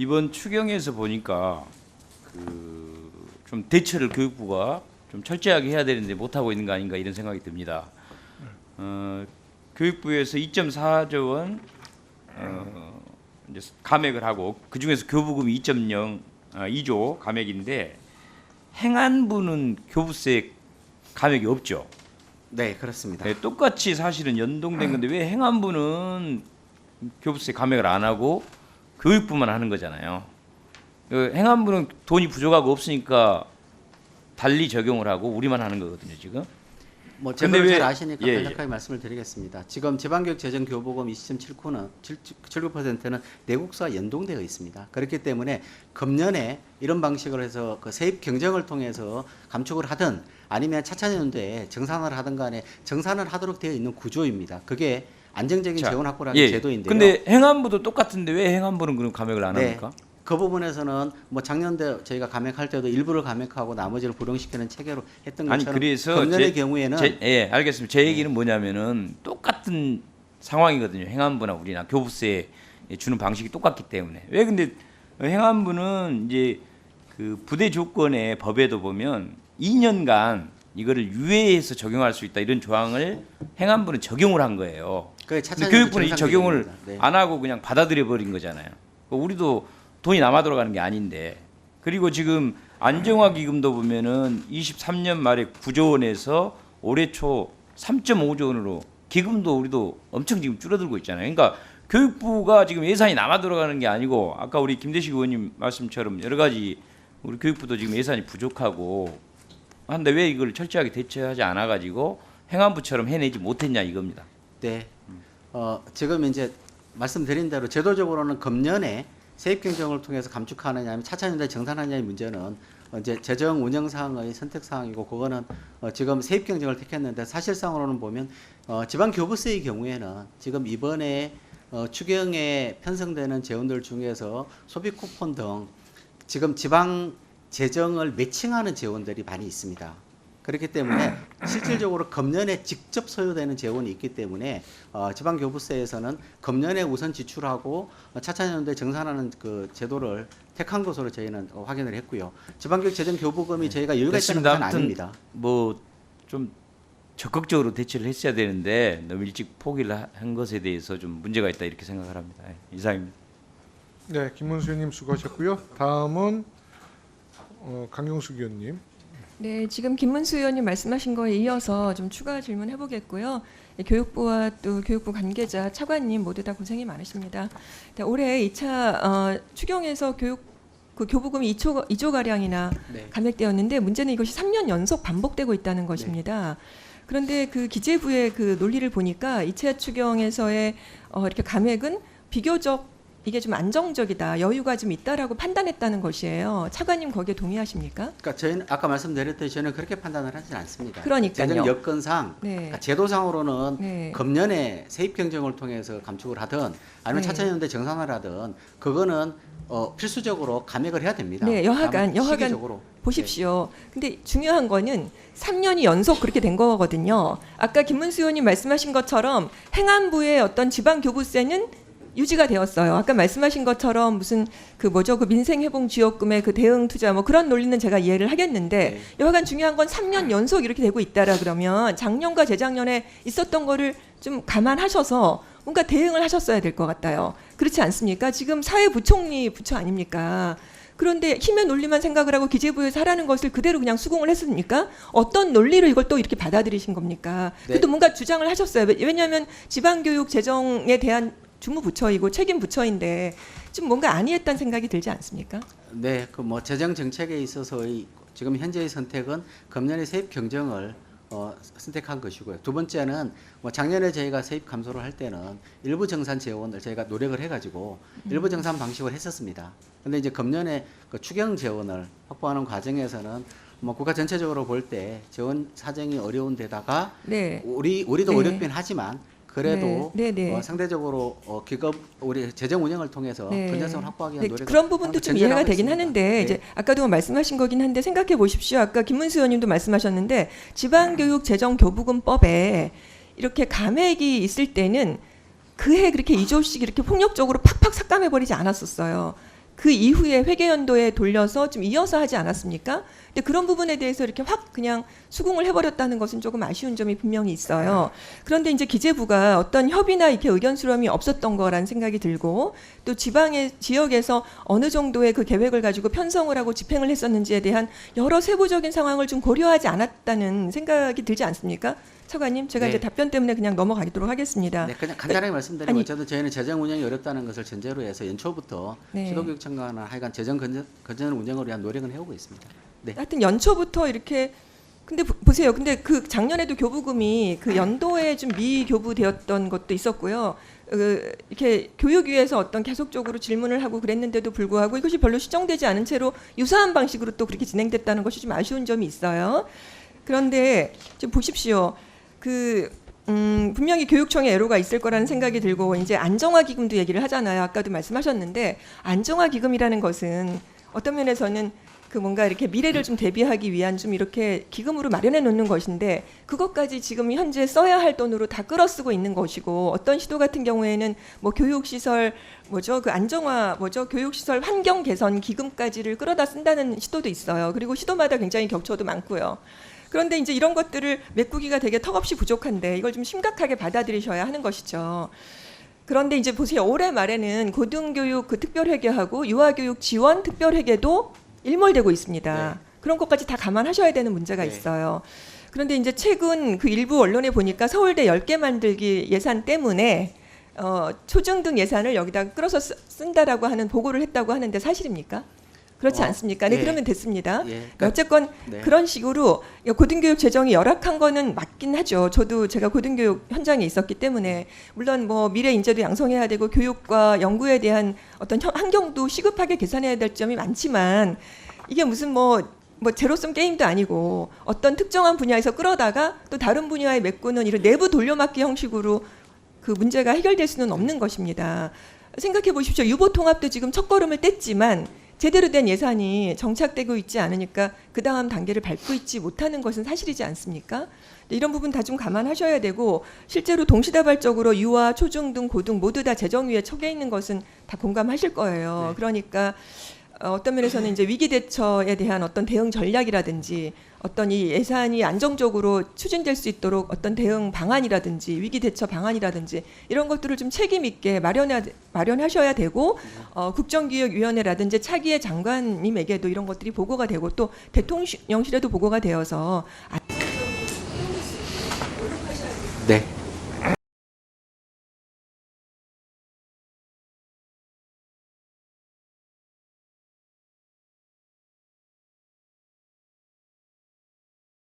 이번 추경에서 보니까 좀 대처를 교육부가 좀 철저하게 해야 되는데 못하고 있는 거 아닌가 이런 생각이 듭니다. 교육부에서 2.4조 원 이제 감액을 하고 그 중에서 교부금이 2조 감액인데 행안부는 교부세 감액이 없죠. 네, 그렇습니다. 네, 똑같이 사실은 연동된 건데 왜 행안부는 교부세 감액을 안 하고 교육부만 하는 거잖아요. 행안부는 돈이 부족하고 없으니까 달리 적용을 하고 우리만 하는 거거든요, 지금. 뭐 제가 잘 아시니까 예, 간략하게 말씀을 드리겠습니다. 지금 지방교육 재정 교부금 20.79%는 내국사 연동되어 있습니다. 그렇기 때문에 금년에 이런 방식으로 해서 그 세입 경쟁을 통해서 감축을 하든 아니면 차차년도에 정산을 하든 간에 정산을 하도록 되어 있는 구조입니다. 그게 안정적인 재원 확보라는 제도인데요. 근데 행안부도 똑같은데 왜 행안부는 그럼 감액을 안 합니까? 그 부분에서는 뭐 작년에 저희가 감액할 때도 일부를 감액하고 나머지를 불용시키는 체계로 했던 것처럼 아니 그래서 금년의 경우에는 알겠습니다. 제 얘기는 뭐냐면은 똑같은 상황이거든요. 행안부나 우리나 교부세 주는 방식이 똑같기 때문에 왜 근데 행안부는 이제 그 부대 조건의 법에도 보면 2년간 이거를 유예해서 적용할 수 있다 이런 조항을 행안부는 적용을 한 거예요. 근데 교육부는 이 적용을 안 하고 그냥 받아들여 버린 거잖아요. 우리도 돈이 남아 돌아가는 게 아닌데. 그리고 지금 안정화 기금도 보면은 23년 말에 9조 원에서 올해 초 3.5조 원으로 기금도 우리도 엄청 지금 줄어들고 있잖아요. 그러니까 교육부가 지금 예산이 남아 돌아가는 게 아니고 아까 우리 김대식 의원님 말씀처럼 여러 가지 우리 교육부도 지금 예산이 부족하고 한데 왜 이걸 철저하게 대처하지 않아 가지고 행안부처럼 해내지 못했냐 이겁니다. 네. 지금 이제 말씀드린 대로 제도적으로는 금년에 세입 경쟁을 통해서 감축하느냐 아니면 차차년도에 정산하느냐의 문제는 이제 재정 운영 사항의 선택 사항이고 그거는 지금 세입 경쟁을 택했는데 사실상으로는 보면 지방 교부세의 경우에는 지금 이번에 추경에 편성되는 재원들 중에서 소비 쿠폰 등 지금 지방 재정을 매칭하는 재원들이 많이 있습니다. 그렇기 때문에 실질적으로 금년에 직접 소요되는 재원이 있기 때문에 지방교부세에서는 금년에 우선 지출하고 차차년도에 정산하는 그 제도를 택한 것으로 저희는 확인을 했고요. 지방교육 재정 교부금이 저희가 여유가 있다는 것은 아닙니다. 뭐 좀 적극적으로 대처를 했어야 되는데 너무 일찍 포기를 한 것에 대해서 좀 문제가 있다 이렇게 생각을 합니다. 이상입니다. 네, 김문수 의원님 수고하셨고요. 다음은 강용숙 의원님. 네, 지금 김문수 의원님 말씀하신 거에 이어서 좀 추가 질문 해보겠고요. 교육부와 또 교육부 관계자, 차관님 모두 다 고생이 많으십니다. 올해 2차 추경에서 교부금이 2조 가량이나 감액되었는데 문제는 이것이 3년 연속 반복되고 있다는 것입니다. 그런데 그 기재부의 그 논리를 보니까 2차 추경에서의 이렇게 감액은 비교적 이게 좀 안정적이다, 여유가 좀 있다라고 판단했다는 것이에요. 차관님 거기에 동의하십니까? 그러니까 저희는 아까 말씀드렸듯이 저는 그렇게 판단을 하지 않습니다. 그러니까요. 재정 여건상, 네. 그러니까 제도상으로는 네. 금년에 세입 경쟁을 통해서 감축을 하든 아니면 네. 차차년도에 정산을 하든 그거는 필수적으로 감액을 해야 됩니다. 네, 여하간 시기적으로. 보십시오. 근데 중요한 거는 3년이 연속 그렇게 된 거거든요. 아까 김문수 의원님 말씀하신 것처럼 행안부의 어떤 지방 교부세는 유지가 되었어요. 아까 말씀하신 것처럼 무슨 그 민생회복지원금의 그 대응 투자 뭐 그런 논리는 제가 이해를 하겠는데 여하간 중요한 건 3년 연속 이렇게 되고 있다라 그러면 작년과 재작년에 있었던 거를 좀 감안하셔서 뭔가 대응을 하셨어야 될 것 같아요. 그렇지 않습니까? 지금 사회부총리 부처 아닙니까? 그런데 힘의 논리만 생각을 하고 기재부에서 하라는 것을 그대로 그냥 수긍을 했습니까? 어떤 논리로 이걸 또 이렇게 받아들이신 겁니까? 그래도 뭔가 주장을 하셨어요. 왜냐하면 지방교육 재정에 대한 주무부처이고 책임 부처인데 좀 뭔가 아니했다는 생각이 들지 않습니까? 네, 그 뭐 재정 정책에 있어서의 지금 현재의 선택은 금년의 세입 경쟁을 선택한 것이고요. 두 번째는 뭐 작년에 저희가 세입 감소를 할 때는 일부 정산 재원을 저희가 노력을 해가지고 일부 정산 방식을 했었습니다. 그런데 이제 금년에 그 추경 재원을 확보하는 과정에서는 뭐 국가 전체적으로 볼 때 재원 사정이 어려운 데다가 우리도 어렵긴 하지만 그래도 상대적으로 기업 우리 재정 운영을 통해서 건전성을 확보하기 위한 노력을 그런 부분도 좀 이해가 되긴 하는데 이제 아까도 말씀하신 거긴 한데 생각해 보십시오. 아까 김문수 의원님도 말씀하셨는데 지방교육 재정 교부금법에 이렇게 감액이 있을 때는 그해 그렇게 2조씩 이렇게 폭력적으로 팍팍 삭감해 버리지 않았었어요. 그 이후에 회계연도에 돌려서 좀 이어서 하지 않았습니까? 근데 그런 부분에 대해서 이렇게 확 그냥 수긍을 해버렸다는 것은 조금 아쉬운 점이 분명히 있어요. 그런데 이제 기재부가 어떤 협의나 이렇게 의견 수렴이 없었던 거라는 생각이 들고 또 지방의 지역에서 어느 정도의 그 계획을 가지고 편성을 하고 집행을 했었는지에 대한 여러 세부적인 상황을 좀 고려하지 않았다는 생각이 들지 않습니까? 차관님, 제가 네. 이제 답변 때문에 그냥 넘어가도록 하겠습니다. 네, 그냥 간단하게 말씀드리면 아니- 어쨌든 저희는 재정 운영이 어렵다는 것을 전제로 해서 연초부터 네. 시도교육청과는 하여간 재정 건전 운영을 위한 노력은 해오고 있습니다. 네. 하여튼 연초부터 이렇게 근데 보세요. 근데 그 작년에도 교부금이 그 연도에 좀 미교부되었던 것도 있었고요. 이렇게 교육위에서 어떤 계속적으로 질문을 하고 그랬는데도 불구하고 이것이 별로 시정되지 않은 채로 유사한 방식으로 또 그렇게 진행됐다는 것이 좀 아쉬운 점이 있어요. 그런데 좀 보십시오. 분명히 교육청에 애로가 있을 거라는 생각이 들고 이제 안정화 기금도 얘기를 하잖아요. 아까도 말씀하셨는데 안정화 기금이라는 것은 어떤 면에서는 그 뭔가 이렇게 미래를 좀 대비하기 위한 좀 이렇게 기금으로 마련해 놓는 것인데 그것까지 지금 현재 써야 할 돈으로 다 끌어쓰고 있는 것이고 어떤 시도 같은 경우에는 뭐 교육시설 그 안정화 교육시설 환경 개선 기금까지를 끌어다 쓴다는 시도도 있어요. 그리고 시도마다 굉장히 격차도 많고요. 그런데 이제 이런 것들을 메꾸기가 되게 턱없이 부족한데 이걸 좀 심각하게 받아들이셔야 하는 것이죠. 그런데 이제 보세요. 올해 말에는 고등교육 그 특별회계하고 유아교육 지원 특별회계도 일몰되고 있습니다. 네. 그런 것까지 다 감안하셔야 되는 문제가 네. 있어요. 그런데 이제 최근 그 일부 언론에 보니까 서울대 10개 만들기 예산 때문에 초중등 예산을 여기다 끌어서 쓴다라고 하는 보고를 했다고 하는데 사실입니까? 그렇지 않습니까? 네, 예. 그러면 됐습니다. 예, 그러니까 어쨌건 네. 그런 식으로 고등교육 재정이 열악한 거는 맞긴 하죠. 저도 제가 고등교육 현장에 있었기 때문에 물론 뭐 미래 인재도 양성해야 되고 교육과 연구에 대한 어떤 환경도 시급하게 계산해야 될 점이 많지만 이게 무슨 뭐 제로섬 게임도 아니고 어떤 특정한 분야에서 끌어다가 또 다른 분야에 메꾸는 이런 내부 돌려막기 형식으로 그 문제가 해결될 수는 없는 것입니다. 생각해 보십시오. 유보 통합도 지금 첫걸음을 뗐지만 제대로 된 예산이 정착되고 있지 않으니까 그 다음 단계를 밟고 있지 못하는 것은 사실이지 않습니까? 이런 부분 다 좀 감안하셔야 되고 실제로 동시다발적으로 유아, 초중등, 고등 모두 다 재정위에 처해 있는 것은 다 공감하실 거예요. 네. 그러니까 어떤 면에서는 이제 위기 대처에 대한 어떤 대응 전략이라든지 어떤 이 예산이 안정적으로 추진될 수 있도록 어떤 대응 방안이라든지 위기 대처 방안이라든지 이런 것들을 좀 책임 있게 마련하셔야 되고 국정기획위원회라든지 차기의 장관님에게도 이런 것들이 보고가 되고 또 대통령실에도 보고가 되어서 네.